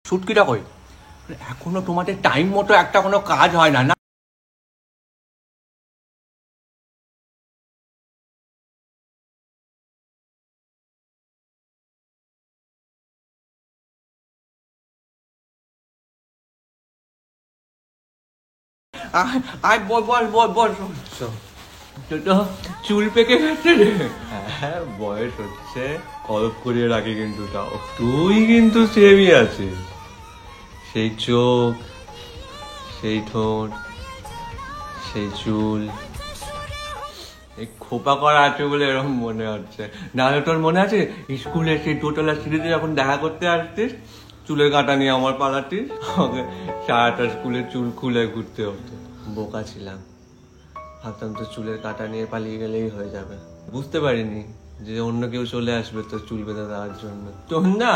ছুটকিটা কই? এখনো তোমাদের টাইম মতো একটা কোনো কাজ হয় না না? আয় আয়, বল বল বল বল। তো তো চুল পেকে গেছে রে। হ্যাঁ, বয়স হচ্ছে, অল্প করিয়ে রাখি, কিন্তু তাও তুই কিন্তু সেমই আছিস। সেই চোখ, সেই ঠোঁট, সেই চুল, এই খোপা করা আছে বলে এরকম মনে হচ্ছে। নাহলে তোর মনে আছে স্কুলে সেই দোতলা সিঁড়িতে যখন দেখা করতে আসতিস, চুলের কাঁটা নিয়ে আমার পালাতিস, আমাকে সারাটা স্কুলে চুল খুলে ঘুরতে হতো। বোকা ছিলাম, ভাবতাম তো চুলের কাঁটা নিয়ে পালিয়ে গেলেই হয়ে যাবে। বুঝতে পারিনি যে অন্য কেউ চলে আসবে তোর চুল বেঁধে দেওয়ার জন্য। তোর না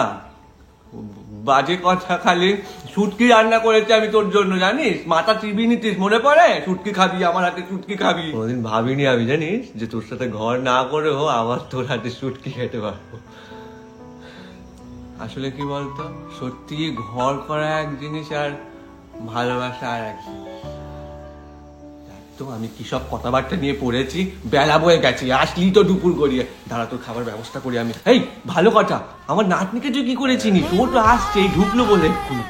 বাজে কথা, খালি শুটকি রান্না করেছে আমি তোর জন্য, জানিস? মাথা চিবি নিতিস, মনে পড়ে? শুটকি খাবি, আমার হাতে শুটকি খাবি। কোনোদিন ভাবিনি আমি, জানিস, যে তোর সাথে ঘর না করেও আবার তোর হাতে শুটকি খেতে পারবো। আসলে কি বলতো, সত্যি ঘর করা এক জিনিস আর ভালোবাসা আর এক জিনিস। তো আমি কি সব কথাবার্তা নিয়ে পড়েছি, বেলা বয়ে গেছি, আসলি তো দুপুর গড়িয়ে। দাঁড়া, তোর খাবার ব্যবস্থা করি আমি। এই ভালো কথা, আমার নাতনিকে তুই কি করে চিনিস? ও তো আসছে, ঢুকলো বলে এক্ষুনি।